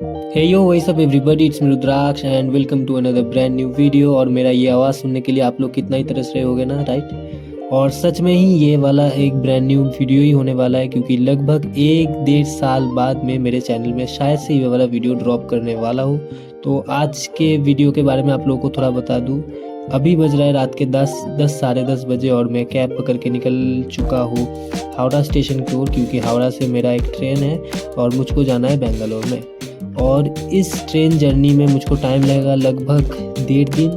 Hey yo what's up everybody, it's me Rudraksh and welcome to another brand new video. और मेरा ये आवाज़ सुनने के लिए आप लोग कितना ही तरस रहे होगे ना, राइट। और सच में ही ये वाला एक ब्रांड न्यू वीडियो ही होने वाला है, क्योंकि लगभग 1-1.5 साल बाद में मेरे चैनल में शायद से ये वाला वीडियो ड्रॉप करने वाला हूँ। तो आज के वीडियो के बारे में आप लोगों को थोड़ा बता दूँ। अभी बज रहा है रात के 10 साढ़े 10 बजे और मैं कैब पकड़ के निकल चुका हूँ हावड़ा स्टेशन की ओर, क्योंकि हावड़ा से मेरा एक ट्रेन है और मुझको जाना है बेंगलोर में। और इस ट्रेन जर्नी में मुझको टाइम लगेगा लगभग 1.5 दिन।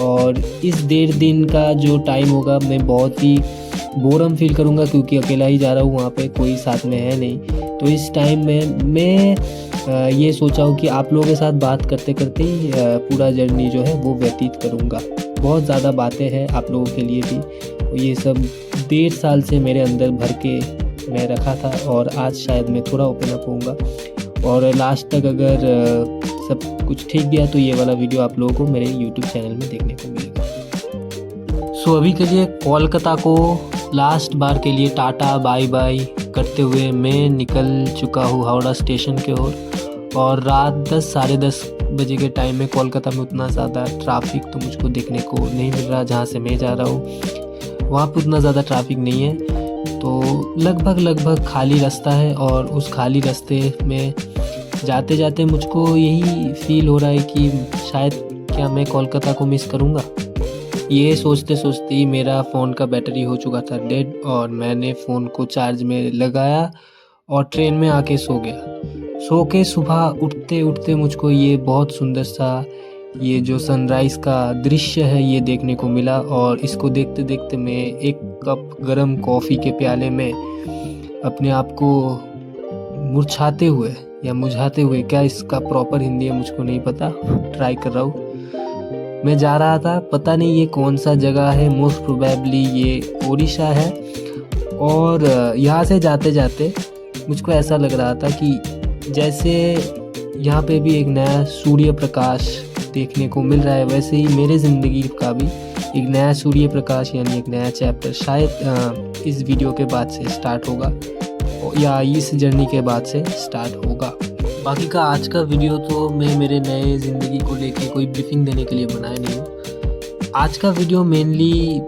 और इस 1.5 दिन का जो टाइम होगा मैं बहुत ही बोरम फील करूँगा, क्योंकि अकेला ही जा रहा हूँ, वहाँ पे कोई साथ में है नहीं। तो इस टाइम में मैं ये सोचा हूँ कि आप लोगों के साथ बात करते करते ही पूरा जर्नी जो है वो व्यतीत करूँगा। बहुत ज़्यादा बातें हैं आप लोगों के लिए भी, ये सब 1.5 साल से मेरे अंदर भर के मैं रखा था और आज शायद मैं थोड़ा ओपन अप होऊंगा। और लास्ट तक अगर सब कुछ ठीक गया तो ये वाला वीडियो आप लोगों को मेरे यूट्यूब चैनल में देखने को मिलेगा। सो अभी के लिए कोलकाता को लास्ट बार के लिए टाटा बाय बाय करते हुए मैं निकल चुका हूँ हावड़ा स्टेशन के ओर। और रात 10 साढ़े 10 बजे के टाइम में कोलकाता में उतना ज़्यादा ट्रैफिक तो मुझको देखने को नहीं मिल रहा। जहाँ से मैं जा रहा हूँ वहाँ पर उतना ज़्यादा ट्रैफिक नहीं है, तो लगभग खाली रास्ता है। और उस खाली रास्ते में जाते जाते मुझको यही फील हो रहा है कि शायद क्या मैं कोलकाता को मिस करूँगा। ये सोचते सोचते ही मेरा फ़ोन का बैटरी हो चुका था डेड, और मैंने फ़ोन को चार्ज में लगाया और ट्रेन में आके सो गया। सो के सुबह उठते उठते मुझको ये बहुत सुंदर सा ये जो सनराइज़ का दृश्य है ये देखने को मिला। और इसको देखते देखते मैं एक कप गरम कॉफ़ी के प्याले में अपने आप को मुरझाते हुए या मुझाते हुए, क्या इसका प्रॉपर हिंदी है मुझको नहीं पता, ट्राई कर रहा हूँ। मैं जा रहा था, पता नहीं ये कौन सा जगह है, मोस्ट प्रोबेबली ये ओडिशा है। और यहाँ से जाते जाते मुझको ऐसा लग रहा था कि जैसे यहाँ पे भी एक नया सूर्य प्रकाश देखने को मिल रहा है, वैसे ही मेरे ज़िंदगी का भी एक नया सूर्य प्रकाश यानी एक नया चैप्टर शायद इस वीडियो के बाद से स्टार्ट होगा या इस जर्नी के बाद से स्टार्ट होगा। बाकी का आज का वीडियो तो मैं मेरे नए ज़िंदगी को लेके कोई ब्रीफिंग देने के लिए बनाया नहीं हूँ। आज का वीडियो मेनली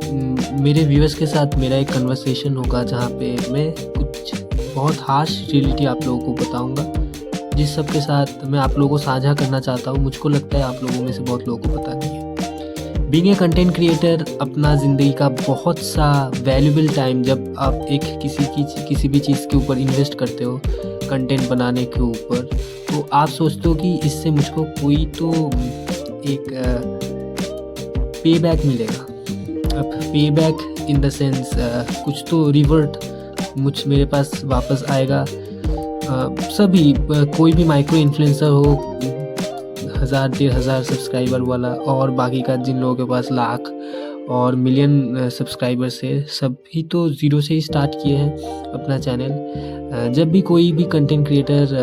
मेरे व्यूअर्स के साथ मेरा एक कन्वर्सेशन होगा, जहाँ पे मैं कुछ बहुत हार्श रियलिटी आप लोगों को बताऊँगा, जिस सब के साथ मैं आप लोगों को साझा करना चाहता हूँ। मुझको लगता है आप लोगों में से बहुत लोगों को पता नहीं है। बीइंग ए कंटेंट क्रिएटर अपना ज़िंदगी का बहुत सा वैल्यूबल टाइम जब आप एक किसी भी चीज़ के ऊपर इन्वेस्ट करते हो, कंटेंट बनाने के ऊपर, तो आप सोचते हो कि इससे मुझको कोई तो एक पे बैक मिलेगा। अब पे बैक इन द सेंस कुछ तो रिवर्ट मेरे पास वापस आएगा। सभी कोई भी माइक्रो इन्फ्लुएंसर हो, 1000-1500 सब्सक्राइबर वाला, और बाकी का जिन लोगों के पास लाख और मिलियन सब्सक्राइबर्स है, सभी तो ज़ीरो से ही स्टार्ट किए हैं अपना चैनल। जब भी कोई भी कंटेंट क्रिएटर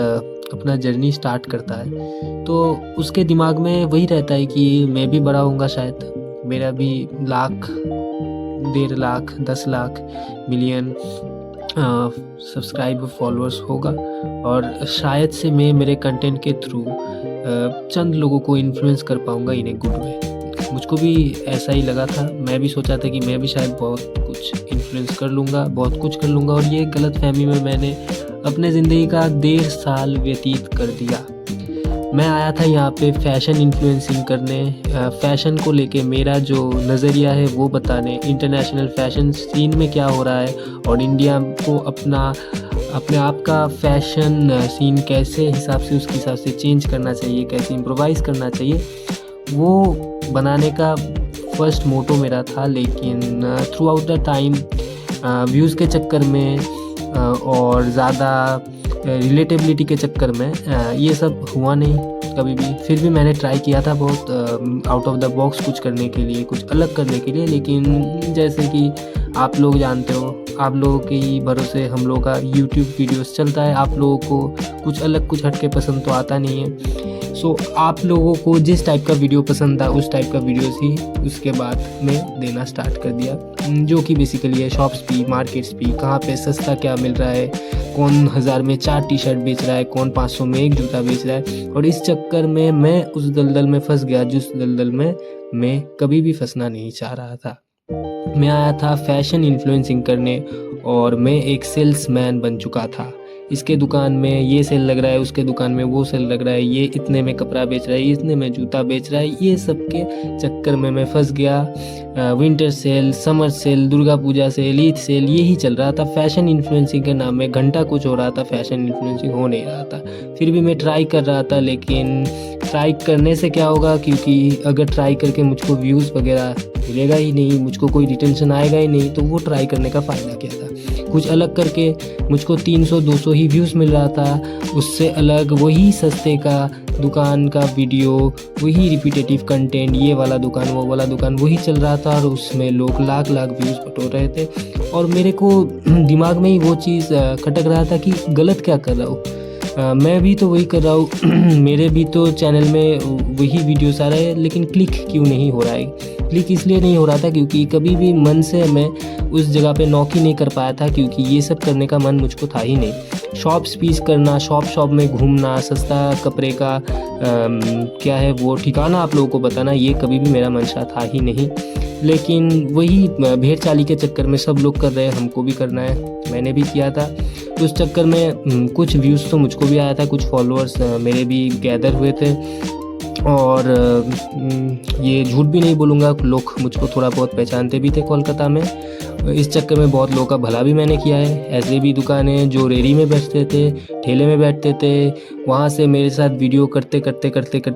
अपना जर्नी स्टार्ट करता है तो उसके दिमाग में वही रहता है कि मैं भी बड़ा होऊंगा, शायद मेरा भी lakh, 1.5 lakh, 10 lakh, million subscriber followers होगा, और शायद से मैं मेरे कंटेंट के थ्रू चंद लोगों को इन्फ्लुएंस कर पाऊँगा इन ए गुड वे। मुझको भी ऐसा ही लगा था, मैं भी सोचा था कि मैं भी शायद बहुत कुछ इन्फ्लुएंस कर लूँगा, बहुत कुछ कर लूँगा। और ये गलतफहमी में मैंने अपने ज़िंदगी का 1.5 साल व्यतीत कर दिया। मैं आया था यहाँ पे फैशन इन्फ्लुएंसिंग करने, फ़ैशन को लेके मेरा जो नज़रिया है वो बताने, इंटरनेशनल फ़ैशन सीन में क्या हो रहा है और इंडिया को अपने आप का फ़ैशन सीन कैसे उसके हिसाब से चेंज करना चाहिए, कैसे इम्प्रोवाइज़ करना चाहिए, वो बनाने का फर्स्ट मोटो मेरा था। लेकिन through out the time views के चक्कर में और ज़्यादा रिलेटेबिलिटी के चक्कर में ये सब हुआ नहीं कभी भी। फिर भी मैंने ट्राई किया था बहुत आउट ऑफ द बॉक्स कुछ करने के लिए, कुछ अलग करने के लिए, लेकिन जैसे कि आप लोग जानते हो, आप लोगों के ही भरोसे हम लोगों का यूट्यूब वीडियोस चलता है, आप लोगों को कुछ अलग कुछ हटके पसंद तो आता नहीं है। सो आप लोगों को जिस टाइप का वीडियो पसंद था उस टाइप का वीडियोस ही उसके बाद में देना स्टार्ट कर दिया, जो कि बेसिकली है शॉप्स भी, मार्केट्स भी, कहाँ पे सस्ता क्या मिल रहा है, कौन 1000 में 4 टी शर्ट बेच रहा है, कौन 500 में एक जूता बेच रहा है। और इस चक्कर में मैं उस दलदल में फंस गया जिस दलदल में मैं कभी भी फंसना नहीं चाह रहा था। मैं आया था फैशन इन्फ्लुएंसिंग करने और मैं एक सेल्समैन बन चुका था। इसके दुकान में ये सेल लग रहा है, उसके दुकान में वो सेल लग रहा है, ये इतने में कपड़ा बेच रहा है, ये इतने में जूता बेच रहा है, ये सब के चक्कर में मैं फंस गया। Winter sale, summer sale, Durga Puja sale, Eid sale, यही चल रहा था। फैशन इन्फ्लुएंसिंग के नाम में घंटा कुछ हो रहा था, फैशन इन्फ्लुएंसिंग हो नहीं रहा था। फिर भी मैं ट्राई कर रहा था, लेकिन ट्राई करने से क्या होगा, क्योंकि अगर ट्राई करके मुझको व्यूज़ वगैरह मिलेगा ही नहीं, मुझको कोई रिटेंशन आएगा ही नहीं, तो वो ट्राई करने का फ़ायदा क्या था। कुछ अलग करके मुझको 300-200 ही व्यूज़ मिल रहा था, उससे अलग वही सस्ते का दुकान का वीडियो, वही रिपीटेटिव कंटेंट, ये वाला दुकान वो वाला दुकान, वही चल रहा था और उसमें लोग लाख लाख व्यूज़ बटोर रहे थे। और मेरे को दिमाग में ही वो चीज़ खटक रहा था कि गलत क्या कर रहा हूँ। मैं भी तो वही कर रहा हूँ मेरे भी तो चैनल में वही वीडियोस आ रहे हैं, लेकिन क्लिक क्यों नहीं हो रहा है। क्लिक इसलिए नहीं हो रहा था क्योंकि कभी भी मन से मैं उस जगह पे नॉक ही नहीं कर पाया था, क्योंकि ये सब करने का मन मुझको था ही नहीं। शॉप स्पीच करना, शॉप में घूमना, सस्ता कपड़े का क्या है वो ठिकाना आप लोगों को बताना, ये कभी भी मेरा मंशा था ही नहीं। लेकिन वही भेड़ चाली के चक्कर में सब लोग कर रहे हैं, हमको भी करना है, मैंने भी किया था। उस चक्कर में कुछ व्यूज़ तो मुझको भी आया था, कुछ फॉलोअर्स मेरे भी गैदर हुए थे। और ये झूठ भी नहीं बोलूँगा, लोग मुझको थोड़ा बहुत पहचानते भी थे कोलकाता में। इस चक्कर में बहुत लोगों का भला भी मैंने किया है। ऐसे भी दुकानें जो रेरी में बैठते थे, ठेले में बैठते थे, वहाँ से मेरे साथ वीडियो करते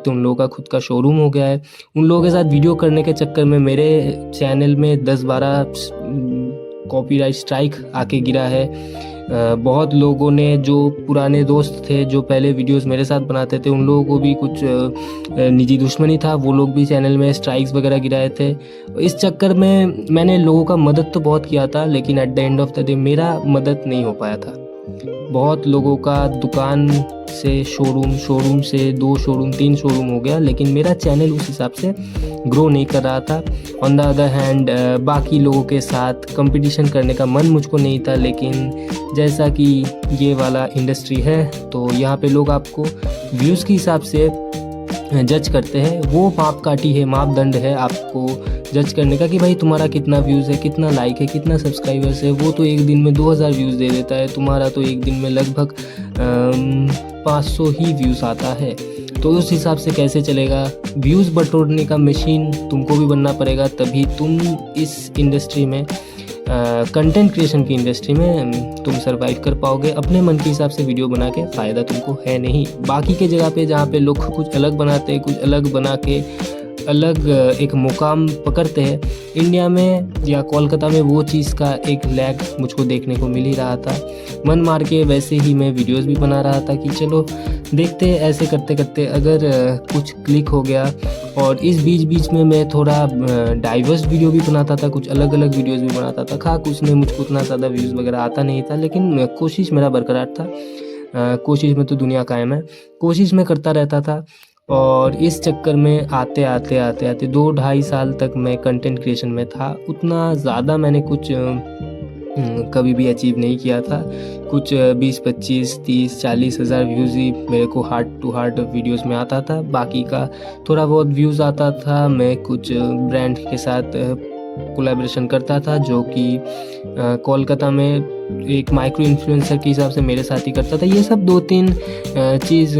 उन लोगों का खुद का शोरूम हो गया है। उन लोगों के साथ वीडियो करने के चक्कर में मेरे चैनल में 10-12 कॉपीराइट स्ट्राइक आके गिरा है। बहुत लोगों ने, जो पुराने दोस्त थे जो पहले वीडियोस मेरे साथ बनाते थे, उन लोगों को भी कुछ निजी दुश्मनी था, वो लोग भी चैनल में स्ट्राइक्स वगैरह गिराए थे। इस चक्कर में मैंने लोगों का मदद तो बहुत किया था, लेकिन at the end of the day मेरा मदद नहीं हो पाया था। बहुत लोगों का दुकान से शोरूम से 2 शोरूम 3 शोरूम हो गया, लेकिन मेरा चैनल उस हिसाब से ग्रो नहीं कर रहा था। ऑन द अदर हैंड बाकी लोगों के साथ कंपटीशन करने का मन मुझको नहीं था, लेकिन जैसा कि ये वाला इंडस्ट्री है तो यहाँ पे लोग आपको व्यूज़ के हिसाब से जज करते हैं। वो मापकाठी है, मापदंड है आपको जज करने का कि भाई तुम्हारा कितना व्यूज़ है, कितना लाइक है, कितना सब्सक्राइबर्स है। वो तो एक दिन में 2000 व्यूज़ दे देता है, तुम्हारा तो एक दिन में लगभग 500 ही व्यूज़ आता है। तो उस हिसाब से कैसे चलेगा। व्यूज़ बटोरने का मशीन तुमको भी बनना पड़ेगा, तभी तुम इस इंडस्ट्री में, कंटेंट क्रिएशन की इंडस्ट्री में तुम सर्वाइव कर पाओगे। अपने मन के हिसाब से वीडियो बना के फ़ायदा तुमको है नहीं। बाकी के जगह पे जहाँ पे लोग कुछ अलग बनाते हैं, कुछ अलग बना के अलग एक मुकाम पकड़ते हैं, इंडिया में या कोलकाता में वो चीज़ का एक लैग मुझको देखने को मिल ही रहा था। मन मार के वैसे ही मैं वीडियोस भी बना रहा था कि चलो देखते हैं, ऐसे करते करते अगर कुछ क्लिक हो गया। और इस बीच में मैं थोड़ा डाइवर्स वीडियो भी बनाता था, कुछ अलग अलग वीडियोस भी बनाता था। खाक उसमें मुझको उतना ज़्यादा व्यूज़ वगैरह आता नहीं था, लेकिन कोशिश मेरा बरकरार था। कोशिश में तो दुनिया कायम है, कोशिश में करता रहता था। और इस चक्कर में आते आते 2-2.5 साल तक मैं कंटेंट क्रिएशन में था। उतना ज़्यादा मैंने कुछ कभी भी अचीव नहीं किया था। कुछ 20, 25, 30, 40 हज़ार व्यूज़ ही मेरे को हार्ट टू हार्ट वीडियोस में आता था। बाकी का थोड़ा बहुत व्यूज़ आता था। मैं कुछ ब्रांड के साथ कोलैबोरेशन करता था, जो कि कोलकाता में एक माइक्रो इन्फ्लुएंसर के हिसाब से मेरे साथ ही करता था। ये सब 2-3 चीज़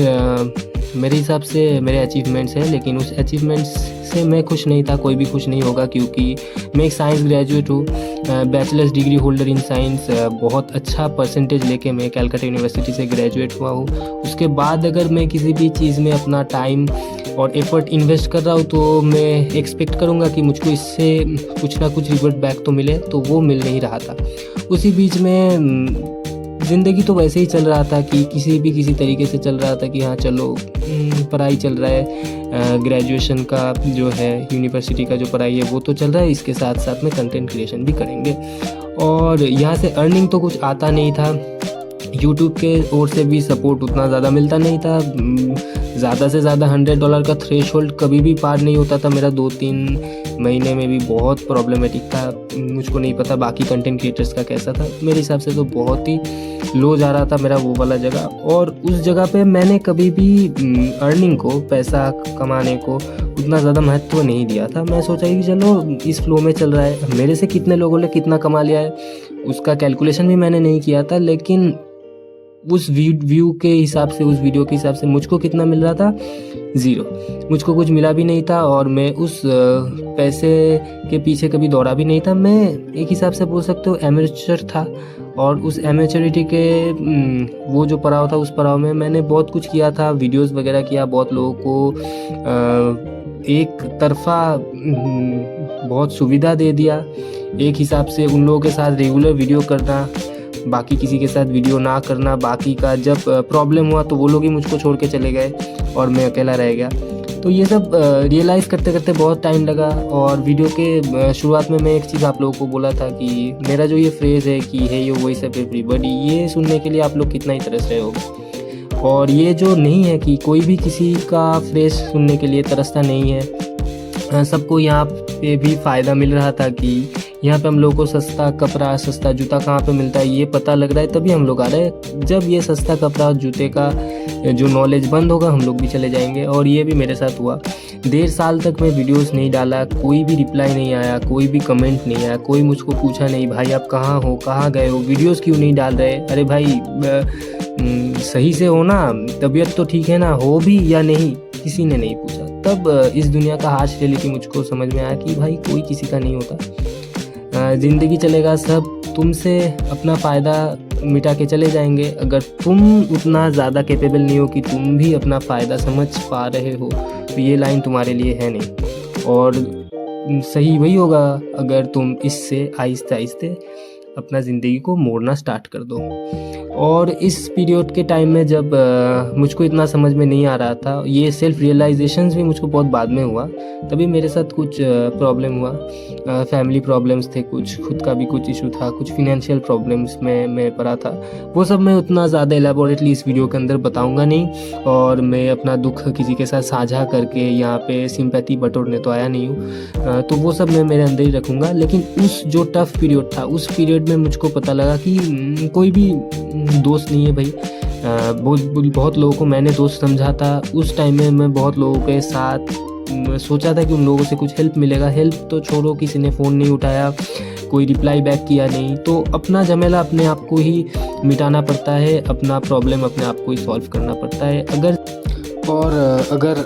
मेरे हिसाब से मेरे अचीवमेंट्स हैं, लेकिन उस अचीवमेंट्स से मैं खुश नहीं था। कोई भी खुश नहीं होगा, क्योंकि मैं एक साइंस ग्रेजुएट हूँ, bachelors degree holder in science. बहुत अच्छा परसेंटेज लेके मैं कलकत्ता यूनिवर्सिटी से ग्रेजुएट हुआ हूँ। उसके बाद अगर मैं किसी भी चीज़ में अपना टाइम और एफर्ट इन्वेस्ट कर रहा हूँ, तो मैं एक्सपेक्ट करूँगा कि मुझको इससे कुछ ना कुछ रिवर्ट बैक तो मिले, तो वो मिल नहीं रहा था। उसी बीच में ज़िंदगी तो वैसे ही चल रहा था कि किसी तरीके से चल रहा था कि हाँ चलो पढ़ाई चल रहा है, ग्रेजुएशन का जो है यूनिवर्सिटी का जो पढ़ाई है वो तो चल रहा है, इसके साथ साथ में कंटेंट क्रिएशन भी करेंगे। और यहाँ से अर्निंग तो कुछ आता नहीं था, यूट्यूब के ओर से भी सपोर्ट उतना ज़्यादा मिलता नहीं था। ज़्यादा से ज़्यादा $100 का थ्रेशोल्ड कभी भी पार नहीं होता था मेरा। 2-3 महीने में भी बहुत प्रॉब्लमेटिक था। मुझको नहीं पता बाकी कंटेंट क्रिएटर्स का कैसा था, मेरे हिसाब से तो बहुत ही लो जा रहा था मेरा वो वाला जगह। और उस जगह पे मैंने कभी भी अर्निंग को, पैसा कमाने को उतना ज़्यादा महत्व नहीं दिया था। मैं सोचा कि चलो इस फ्लो में चल रहा है, मेरे से कितने लोगों ने कितना कमा लिया है उसका कैलकुलेशन भी मैंने नहीं किया था। लेकिन उस व्यू के हिसाब से, उस वीडियो के हिसाब से मुझको कितना मिल रहा था, 0। मुझको कुछ मिला भी नहीं था और मैं उस पैसे के पीछे कभी दौड़ा भी नहीं था। मैं एक हिसाब से बोल सकते हो एमेचर था। और उस एमेचरिटी के वो जो पड़ाव था, उस पड़ाव में मैंने बहुत कुछ किया था, वीडियोस वगैरह किया, बहुत लोगों को एक तरफा बहुत सुविधा दे दिया। एक हिसाब से उन लोगों के साथ रेगुलर वीडियो करना, बाकी किसी के साथ वीडियो ना करना। बाकी का जब प्रॉब्लम हुआ तो वो लोग ही मुझको छोड़ के चले गए और मैं अकेला रह गया। तो ये सब रियलाइज़ करते करते बहुत टाइम लगा। और वीडियो के शुरुआत में मैं एक चीज़ आप लोगों को बोला था कि मेरा जो ये फ्रेज़ है कि हे यो वॉइस ऑफ एवरीबॉडी, ये सुनने के लिए आप लोग कितना ही तरस रहे होगे। और ये जो नहीं है कि कोई भी किसी का फ्रेज़ सुनने के लिए तरसता नहीं है। सबको यहाँ पे भी फ़ायदा मिल रहा था कि यहाँ पे हम लोग को सस्ता कपड़ा, सस्ता जूता कहाँ पे मिलता है ये पता लग रहा है, तभी हम लोग आ रहे हैं। जब ये सस्ता कपड़ा, जूते का जो नॉलेज बंद होगा, हम लोग भी चले जाएंगे। और ये भी मेरे साथ हुआ। 1.5 साल तक मैं वीडियोस नहीं डाला, कोई भी रिप्लाई नहीं आया, कोई भी कमेंट नहीं आया, कोई मुझको पूछा नहीं भाई आप कहाँ हो, कहाँ गए हो, वीडियोस क्यों नहीं डाल रहे। अरे भाई सही से हो ना, तबीयत तो ठीक है ना, हो भी या नहीं, किसी ने नहीं पूछा। तब इस दुनिया का हार्श रियलिटी मुझको समझ में आया कि भाई कोई किसी का नहीं होता। ज़िंदगी चलेगा, सब तुमसे अपना फ़ायदा मिटा के चले जाएंगे। अगर तुम उतना ज़्यादा कैपेबल नहीं हो कि तुम भी अपना फ़ायदा समझ पा रहे हो तो ये लाइन तुम्हारे लिए है नहीं। और सही वही होगा अगर तुम इससे आहिस्ते आहिस्ते अपना ज़िंदगी को मोड़ना स्टार्ट कर दो। और इस पीरियड के टाइम में जब मुझको इतना समझ में नहीं आ रहा था, ये सेल्फ रियलाइजेशंस भी मुझको बहुत बाद में हुआ। तभी मेरे साथ कुछ प्रॉब्लम हुआ, फैमिली प्रॉब्लम्स थे, कुछ खुद का भी कुछ इशू था, कुछ फिनेंशियल प्रॉब्लम्स में मैं पड़ा था। वो सब मैं उतना ज़्यादा एलाबोरेटली इस वीडियो के अंदर बताऊंगा नहीं। और मैं अपना दुख किसी के साथ साझा करके यहाँ पे सिंपैथी बटोरने तो आया नहीं हूँ। तो वो सब मैं मेरे अंदर ही रखूँगा। लेकिन उस जो टफ पीरियड था, उस पीरियड में मुझको पता लगा कि कोई भी दोस्त नहीं है भाई। बहुत लोगों को मैंने दोस्त समझा था। उस टाइम में मैं बहुत लोगों के साथ सोचा था कि उन लोगों से कुछ हेल्प मिलेगा। हेल्प तो छोड़ो, किसी ने फ़ोन नहीं उठाया, कोई रिप्लाई बैक किया नहीं। तो अपना झमेला अपने आप को ही मिटाना पड़ता है, अपना प्रॉब्लम अपने आप को ही सॉल्व करना पड़ता है। अगर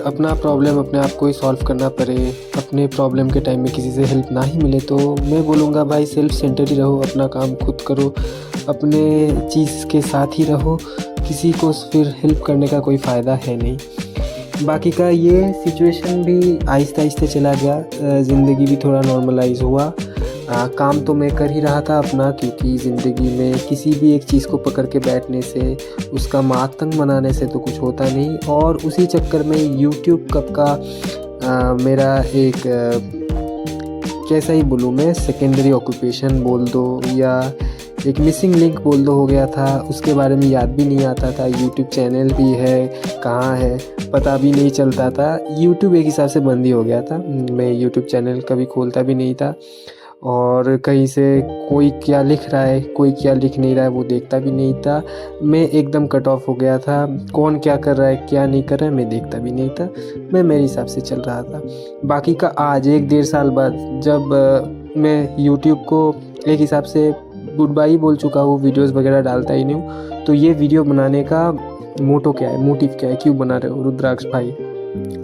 अपना प्रॉब्लम अपने आप को ही सॉल्व करना पड़े, अपने प्रॉब्लम के टाइम में किसी से हेल्प ना ही मिले, तो मैं बोलूँगा भाई सेल्फ सेंटर ही रहो, अपना काम खुद करो, अपने चीज़ के साथ ही रहो। किसी को फिर हेल्प करने का कोई फ़ायदा है नहीं। बाकी का ये सिचुएशन भी आहिस्ते आहिस्ते चला गया, ज़िंदगी भी थोड़ा नॉर्मलाइज हुआ। काम तो मैं कर ही रहा था अपना, क्योंकि ज़िंदगी में किसी भी एक चीज़ को पकड़ के बैठने से, उसका मातंग बनाने से तो कुछ होता नहीं। और उसी चक्कर में यूट्यूब कब का मेरा एक कैसा ही बोलूँ मैं, सेकेंडरी ऑक्यूपेशन बोल दो या एक मिसिंग लिंक बोल दो हो गया था। उसके बारे में याद भी नहीं आता था। यूट्यूब चैनल भी है, कहाँ है पता भी नहीं चलता था। यूट्यूब एक हिसाब से बंद ही हो गया था। मैं यूट्यूब चैनल कभी खोलता भी नहीं था। और कहीं से कोई क्या लिख रहा है, कोई क्या लिख नहीं रहा है, वो देखता भी नहीं था। मैं एकदम कट ऑफ हो गया था। कौन क्या कर रहा है, क्या नहीं कर रहा है, मैं देखता भी नहीं था। मैं मेरे हिसाब से चल रहा था। बाकी का आज 1-1.5 साल बाद जब मैं यूट्यूब को एक हिसाब से गुड बाय बोल चुका हूँ, वीडियोस वगैरह डालता ही नहीं हूँ, तो ये वीडियो बनाने का मोटिव क्या है, क्यों बना रहे हो रुद्राक्ष भाई?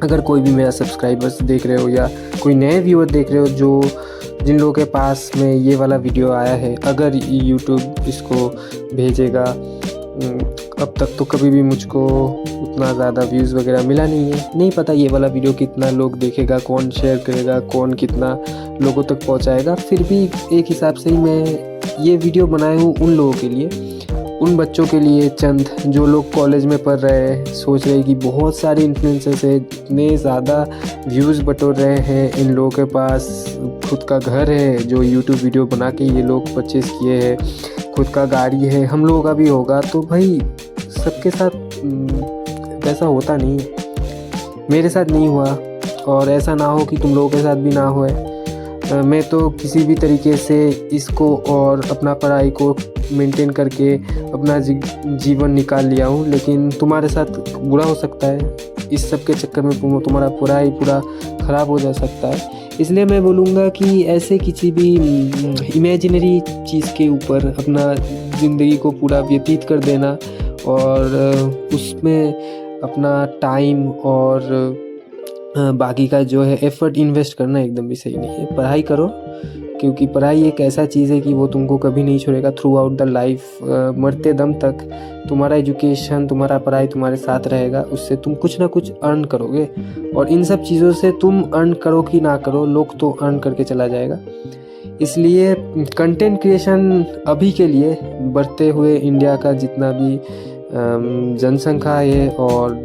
अगर कोई भी मेरा सब्सक्राइबर्स देख रहे हो या कोई नए व्यूअर देख रहे हो जिन लोगों के पास में ये वाला वीडियो आया है, अगर यूट्यूब इसको भेजेगा, अब तक तो कभी भी मुझको उतना ज़्यादा व्यूज़ वगैरह मिला नहीं है। नहीं पता ये वाला वीडियो कितना लोग देखेगा, कौन शेयर करेगा, कौन कितना लोगों तक पहुंचाएगा। फिर भी एक हिसाब से ही मैं ये वीडियो बनाया हूँ उन लोगों के लिए, उन बच्चों के लिए, चंद जो लोग कॉलेज में पढ़ रहे हैं, सोच रहे हैं कि बहुत सारे इन्फ्लुएंसर्स हैं, इतने ज़्यादा व्यूज़ बटोर रहे हैं, इन लोगों के पास खुद का घर है जो यूट्यूब वीडियो बना के ये लोग परचेज़ किए हैं, खुद का गाड़ी है, हम लोगों का भी होगा। तो भाई सबके साथ वैसा होता नहीं है। मेरे साथ नहीं हुआ और ऐसा ना हो कि तुम लोगों के साथ भी ना होए। मैं तो किसी भी तरीके से इसको और अपना पढ़ाई को मेंटेन करके अपना जीवन निकाल लिया हूँ, लेकिन तुम्हारे साथ बुरा हो सकता है। इस सब के चक्कर में तुम्हारा पढ़ाई पूरा ख़राब हो जा सकता है। इसलिए मैं बोलूँगा कि ऐसे किसी भी इमेजिनरी चीज़ के ऊपर अपना ज़िंदगी को पूरा व्यतीत कर देना और उसमें अपना टाइम और बाकी का जो है एफ़र्ट इन्वेस्ट करना एकदम भी सही नहीं है। पढ़ाई करो, क्योंकि पढ़ाई एक ऐसा चीज़ है कि वो तुमको कभी नहीं छोड़ेगा थ्रू आउट द लाइफ। मरते दम तक तुम्हारा एजुकेशन, तुम्हारा पढ़ाई तुम्हारे साथ रहेगा। उससे तुम कुछ ना कुछ अर्न करोगे और इन सब चीज़ों से तुम अर्न करो कि ना करो, लोग तो अर्न करके चला जाएगा। इसलिए कंटेंट क्रिएशन अभी के लिए बढ़ते हुए इंडिया का जितना भी जनसंख्या है और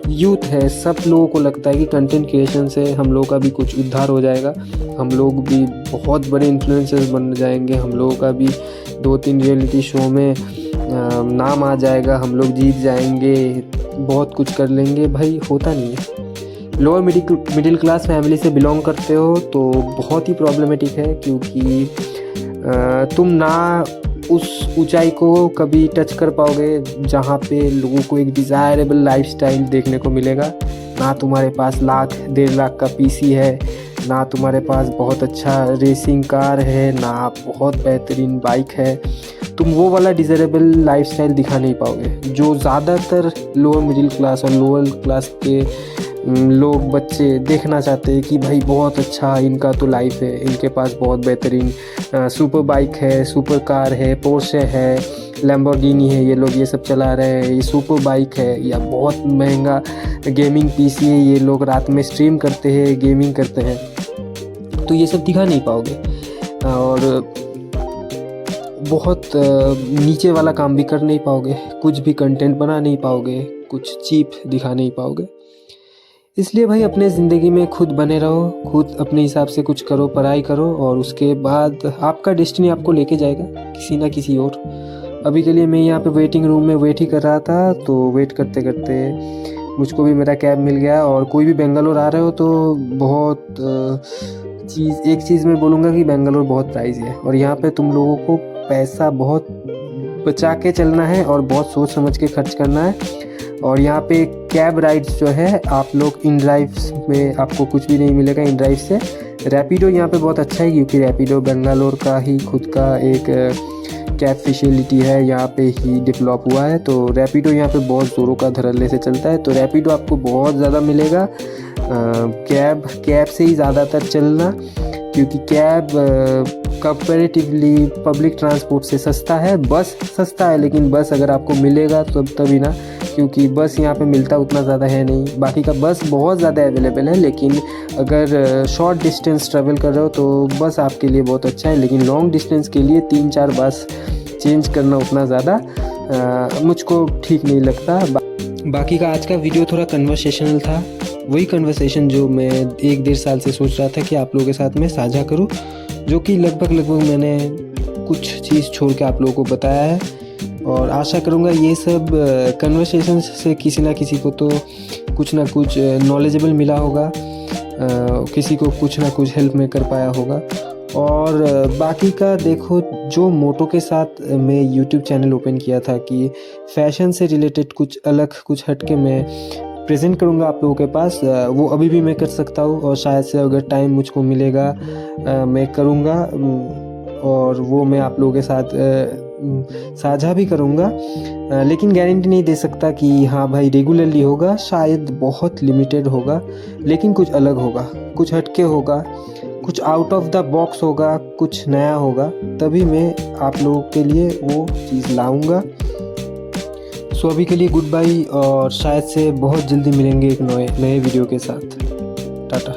यूथ है, सब लोगों को लगता है कि कंटेंट क्रिएशन से हम लोगों का भी कुछ उद्धार हो जाएगा, हम लोग भी बहुत बड़े इन्फ्लुएंसर्स बन जाएंगे, हम लोगों का भी 2-3 रियलिटी शो में नाम आ जाएगा, हम लोग जीत जाएंगे, बहुत कुछ कर लेंगे। भाई होता नहीं है। लोअर मिडिल क्लास फैमिली से बिलोंग करते हो तो बहुत ही प्रॉब्लमेटिक है, क्योंकि तुम ना उस ऊंचाई को कभी टच कर पाओगे जहाँ पे लोगों को एक डिज़ायरेबल लाइफस्टाइल देखने को मिलेगा। ना तुम्हारे पास 1-1.5 लाख का पीसी है, ना तुम्हारे पास बहुत अच्छा रेसिंग कार है, ना बहुत बेहतरीन बाइक है। तुम वो वाला डिज़ायरेबल लाइफस्टाइल दिखा नहीं पाओगे जो ज़्यादातर लोअर मिडिल क्लास और लोअर क्लास के लोग, बच्चे देखना चाहते हैं कि भाई बहुत अच्छा इनका तो लाइफ है, इनके पास बहुत बेहतरीन सुपर बाइक है, सुपर कार है, पोर्शे है, लैम्बोर्गिनी है, ये लोग ये सब चला रहे हैं, ये सुपर बाइक है, या बहुत महंगा गेमिंग पीसी है, ये लोग रात में स्ट्रीम करते हैं, गेमिंग करते हैं। तो ये सब दिखा नहीं पाओगे और बहुत नीचे वाला काम भी कर नहीं पाओगे, कुछ भी कंटेंट बना नहीं पाओगे, कुछ चीप दिखा नहीं पाओगे। इसलिए भाई अपने ज़िंदगी में खुद बने रहो, खुद अपने हिसाब से कुछ करो, पढ़ाई करो और उसके बाद आपका डेस्टिनी आपको लेके जाएगा किसी ना किसी और। अभी के लिए मैं यहाँ पे वेटिंग रूम में वेट ही कर रहा था, तो वेट करते करते मुझको भी मेरा कैब मिल गया। और कोई भी बेंगलोर आ रहे हो तो बहुत एक चीज़ मैं बोलूँगा कि बेंगलोर बहुत प्राइस है और यहाँ पे तुम लोगों को पैसा बहुत बचा के चलना है और बहुत सोच समझ के खर्च करना है। और यहाँ पे कैब राइड्स जो है, आप लोग इन ड्राइव्स में आपको कुछ भी नहीं मिलेगा इन ड्राइव से। रैपिडो यहाँ पे बहुत अच्छा है, क्योंकि रैपिडो बेंगलोर का ही खुद का एक कैब फैसिलिटी है, यहाँ पे ही डेवलप हुआ है। तो रैपिडो यहाँ पे बहुत ज़ोरों का धड़ल्ले से चलता है, तो रैपिडो आपको बहुत ज़्यादा मिलेगा। कैब से ही ज़्यादातर चलना, क्योंकि कैब कंपैरेटिवली पब्लिक ट्रांसपोर्ट से सस्ता है। बस सस्ता है, लेकिन बस अगर आपको मिलेगा तो तभी ना, क्योंकि बस यहाँ पे मिलता उतना ज़्यादा है नहीं। बाकी का बस बहुत ज़्यादा अवेलेबल है, लेकिन अगर शॉर्ट डिस्टेंस ट्रैवल कर रहे हो तो बस आपके लिए बहुत अच्छा है, लेकिन लॉन्ग डिस्टेंस के लिए 3-4 बस चेंज करना उतना ज़्यादा मुझको ठीक नहीं लगता। बाकी का आज का वीडियो थोड़ा कन्वर्सेशनल था, वही कन्वर्सेशन जो मैं 1-1.5 साल से सोच रहा था कि आप लोगों के साथ मैं साझा करूं, जो कि लगभग मैंने कुछ चीज़ छोड़ के आप लोगों को बताया है। और आशा करूंगा ये सब कन्वर्सेशन से किसी ना किसी को तो कुछ ना कुछ नॉलेजेबल मिला होगा, किसी को कुछ ना कुछ हेल्प में कर पाया होगा। और बाकी का देखो, जो मोटो के साथ मैं यूट्यूब चैनल ओपन किया था कि फ़ैशन से रिलेटेड कुछ अलग, कुछ हटके मैं प्रेजेंट करूँगा आप लोगों के पास, वो अभी भी मैं कर सकता हूँ और शायद से अगर टाइम मुझको मिलेगा मैं करूँगा और वो मैं आप लोगों के साथ साझा भी करूँगा। लेकिन गारंटी नहीं दे सकता कि हाँ भाई रेगुलरली होगा, शायद बहुत लिमिटेड होगा, लेकिन कुछ अलग होगा, कुछ हटके होगा, कुछ आउट ऑफ द बॉक्स होगा, कुछ नया होगा, तभी मैं आप लोगों के लिए वो चीज़ लाऊंगा। सो अभी के लिए गुड बाय और शायद से बहुत जल्दी मिलेंगे एक नए वीडियो के साथ। टाटा।